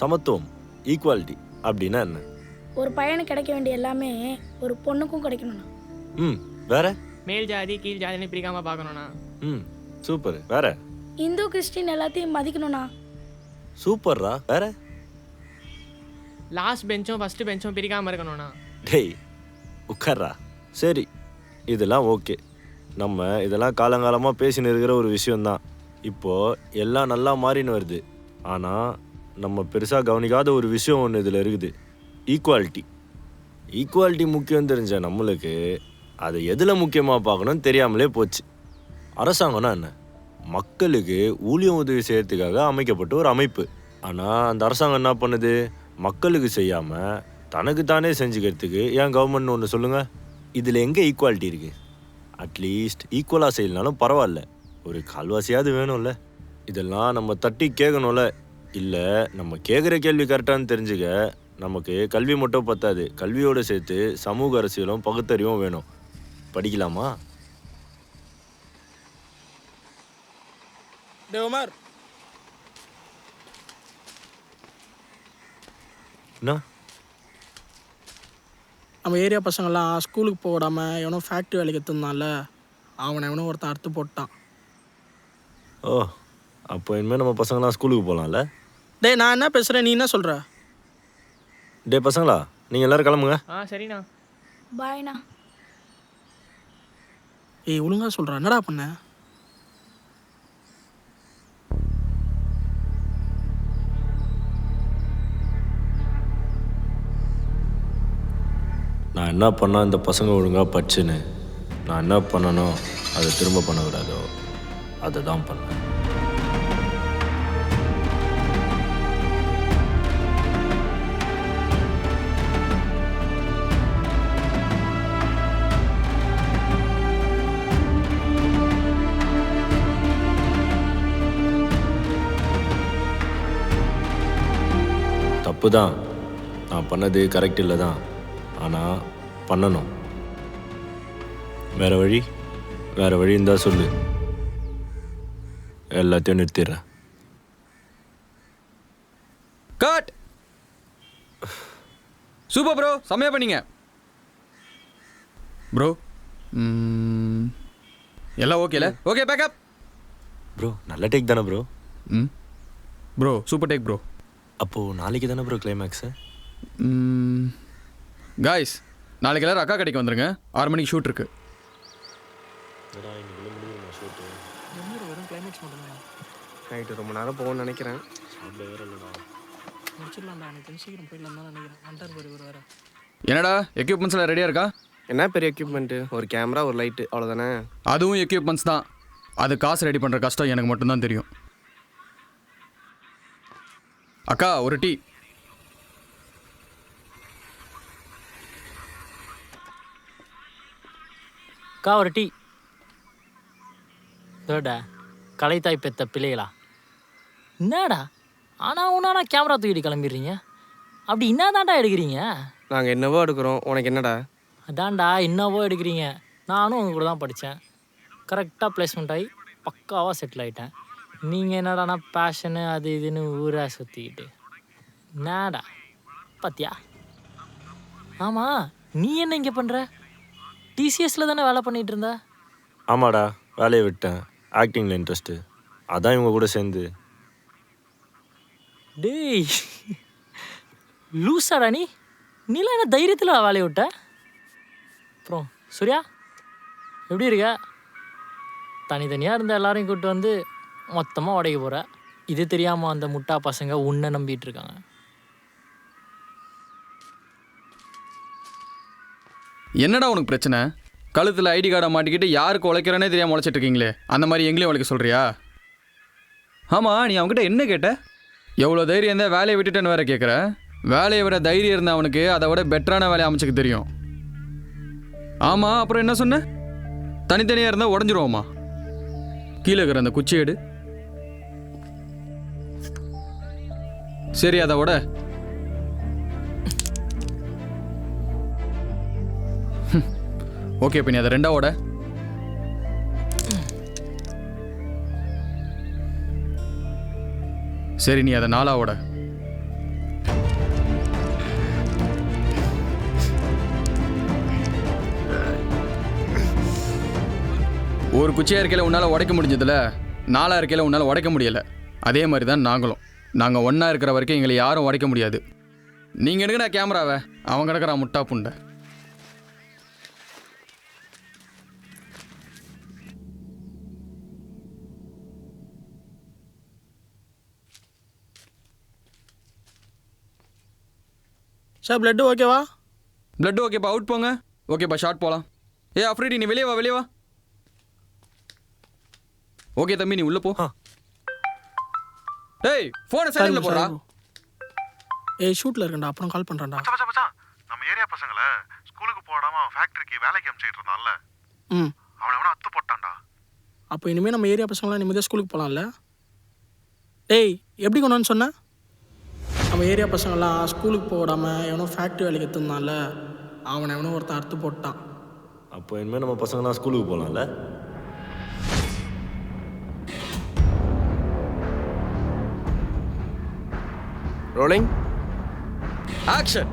சமத்துவம், ஈக்குவாலிட்டி அப்படின்னா என்ன? ஒரு பையனுக்கு கிடைக்க வேண்டிய எல்லாமே ஒரு பொண்ணுக்கும் கிடைக்கணும்ண்ணா. வேற? மேல் ஜாதி கீழ் ஜாதின்னு பிரிக்காம பார்க்கணும்ண்ணா. சூப்பர். வேற? இந்து கிறிஸ்டின் எல்லாத்தையும் மதிக்கணும்ண்ணா. சூப்பர்ரா. வேற? லாஸ்ட் பெஞ்சும் ஃபர்ஸ்ட் பெஞ்சும் பிரிக்காம இருக்கணும்ண்ணா. டேய் உட்கார்றா. சரி, இதெல்லாம் ஓகே. நம்ம இதெல்லாம் காலங்காலமாக பேசின்னு இருக்கிற ஒரு விஷயந்தான். இப்போது எல்லாம் நல்லா மாறின்னு வருது. ஆனால் நம்ம பெருசாக கவனிக்காத ஒரு விஷயம் ஒன்று இதில் இருக்குது. ஈக்குவாலிட்டி. ஈக்குவாலிட்டி முக்கியம் தெரிஞ்ச நம்மளுக்கு அதை எதில் முக்கியமாக பார்க்கணும்னு தெரியாமலே போச்சு. அரசாங்கம்னா என்ன? மக்களுக்கு ஊழியம் உதவி செய்யறதுக்காக அமைக்கப்பட்ட ஒரு அமைப்பு. ஆனால் அந்த அரசாங்கம் என்ன பண்ணுது? மக்களுக்கு செய்யாமல் தனக்கு தானே செஞ்சுக்கிறதுக்கு ஏன் கவர்மெண்ட்னு ஒன்று சொல்லுங்கள். இதில் எங்கே ஈக்குவாலிட்டி இருக்குது? அட்லீஸ்ட் ஈக்குவலாக செய்யலனாலும் பரவாயில்ல, ஒரு கால்வாசியாவது வேணும்ல. இதெல்லாம் நம்ம தட்டி கேட்கணும்ல. இல்லை நம்ம கேட்குற கேள்வி கரெக்டானு தெரிஞ்சுக்க நமக்கு கல்வி மட்டும் பத்தாது, கல்வியோடு சேர்த்து சமூக அரசியலும் பகுத்தறிவும் வேணும். படிக்கலாமா? என்ன? நம்ம ஏரியா பசங்கள்லாம் ஸ்கூலுக்கு போக விடாமல் எவனோ ஃபேக்ட்ரி வேலைக்கு எடுத்துருந்தான்ல, அவனை எவனோ ஒருத்தன் அறுத்து போட்டான். ஓ, அப்போ இனிமேல் நம்ம பசங்களாம் ஸ்கூலுக்கு போகலாம்ல? டேய், நான் என்ன பேசுகிறேன், நீ என்ன சொல்கிற? டே பசங்களா, நீங்கள் எல்லோரும் கிளம்புங்க. சரிண்ணா. பாய்ண்ணா. ஏய், ஒழுங்காக சொல்கிறா, என்னடா பண்ண? நான் என்ன பண்ணால் இந்த பசங்க ஒழுங்காக படிச்சுன்னு நான் என்ன பண்ணணும் அதை திரும்ப பண்ணக்கூடாதோ அதை தான் பண்ணேன். தப்பு தான், நான் பண்ணது கரெக்ட் இல்லை தான். ஆனால் பண்ணணும். வேறு வழி இருந்தால் சொல்லு, எல்லாத்தையும் நிறுத்திடுறேன். கட். சூப்பர் ப்ரோ, செம்மையா பண்ணீங்க ப்ரோ. எல்லாம் ஓகேல? Okay, pack up bro. நல்ல டேக் தானே bro? Bro super take bro. அப்போது நாளைக்கு தானே ப்ரோ கிளைமேக்ஸு? காய்ஸ், நாளைக்கு எல்லாரும் அக்கா கடைக்கு வந்துருங்க, 6 மணிக்கு ஷூட் இருக்கு. நைட்டு ரொம்ப நேரம் போகணும்னு நினைக்கிறேன். என்னடா எக்யூப்மெண்ட்ஸ் எல்லாம் ரெடியாக இருக்கா? என்ன பெரிய எக்யூப்மெண்ட்டு? ஒரு கேமரா, ஒரு லைட்டு, அவ்வளோதானே? அதுவும் எக்யூப்மெண்ட்ஸ் தான். அது காசு ரெடி பண்ணுற கஷ்டம் எனக்கு மட்டும்தான் தெரியும். அக்கா ஒரு டீ. அக்கா ஒரு டீ. தோடா கலைத்தாய் பெத்த பிள்ளைகளா, என்னடா ஆனால் உன்னானா கேமரா தூக்கிட்டு கிளம்பிடுறீங்க? அப்படி என்னதான்டா எடுக்கிறீங்க? நாங்கள் என்னவோ எடுக்கிறோம், உனக்கு என்னடா? அதான்டா என்னவோ எடுக்கிறீங்க. நானும் உங்க கூட தான் படித்தேன், கரெக்டாக ப்ளேஸ்மெண்ட் ஆகி பக்காவாக செட்டில் ஆகிட்டேன். நீங்கள் என்னடானா பேஷனு அது இதுன்னு ஊராக சுற்றிக்கிட்டு என்னடா பாத்தியா? ஆமாம், நீ என்ன இங்கே பண்ணுற? டிசிஎஸ்ல தானே வேலை பண்ணிகிட்டு இருந்த? ஆமாடா, வேலையை விட்டேன். ஆக்டிங்கில் இன்ட்ரெஸ்ட்டு, அதான் இவங்க கூட சேர்ந்து. டேய் லூஸாடா நீ. நீலாம் என்ன தைரியத்தில் வேலையை விட்ட? அப்புறம் சூர்யா எப்படி இருக்க? தனித்தனியாக இருந்த எல்லாரையும் கூப்பிட்டு வந்து மொத்தமாக உடைக்க போகிற. இது தெரியாமல் அந்த முட்டா பசங்க உன்னை நம்பிட்டு இருக்காங்க. என்னடா உனக்கு பிரச்சனை? கழுத்தில் ஐடி கார்டை மாட்டிக்கிட்டு யாருக்கு உழைக்கிறேனே தெரியாமல் உழைச்சிட்டு இருக்கீங்களே, அந்த மாதிரி எங்களையும் உழைக்க சொல்கிறியா? ஆமாம், நீ அவங்ககிட்ட என்ன கேட்ட? எவ்வளோ தைரியம் இருந்தால் வேலையை விட்டுட்டேன்னு வேற கேட்குற. வேலையை விட தைரியம் இருந்தால் அவனுக்கு அதை விட பெட்டரான வேலையை அமைச்சுக்க தெரியும். ஆமாம், அப்புறம் என்ன சொன்ன? தனித்தனியாக இருந்தால் உடஞ்சிருவோமா? கீழே இருக்கிற அந்த குச்சி எடு. சரி, அதை விட ஓகே, இப்போ நீ அதை 2ஆவோட. சரி, நீ அதை 4ஆவோட. ஒரு குச்சியாக இருக்கையில் உன்னால் உடைக்க முடிஞ்சதில்ல, 4 இருக்கையில் உன்னால் உடைக்க முடியலை. அதே மாதிரி தான் நாங்கள் ஒன்றா இருக்கிற வரைக்கும் எங்களை யாரும் உடைக்க முடியாது. நீங்கள் எடுக்கணா கேமராவை, அவன் கிடக்கிறான் முட்டா புண்டை. சார் பிளட்டு ஓகேவா? பிளட் ஓகேப்பா, அவுட் போங்க. ஓகேப்பா, ஷார்ட் போகலாம். ஏ அஃப்ரீடி, நீ வெளியே வா. ஓகே தம்பி, நீ உள்ளே போ. ஏய் ஃபோனை சைலண்ட்ல போடுறா. ஏய் ஷூட்டில் இருக்கேன்டா, அப்புறம் கால் பண்ணுறேன்டா. நம்ம ஏரியா பசங்களை ஸ்கூலுக்கு போடாம ஃபேக்டரிக்கு வேலைக்கு அனுப்பிச்சிட்டு இருந்தான்ல, ம், அவனை அத்து போட்டான்டா. அப்போ இனிமேல் நம்ம ஏரியா பசங்களாம் நிம்மதியாக ஸ்கூலுக்கு போகலாம்ல? டேய் எப்படி கொண்டு சொன்னேன்? நம்ம ஏரியா பசங்கள்லாம் ஸ்கூலுக்கு போடாமல் எவனோ ஃபேக்ட்ரி வேலைக்கு எடுத்துருந்தான்ல, அவனை எவனோ ஒருத்தன் அறுத்து போட்டான். அப்போ இனிமேல் நம்ம பசங்களாம் ஸ்கூலுக்கு போகலாம்ல? Rolling action.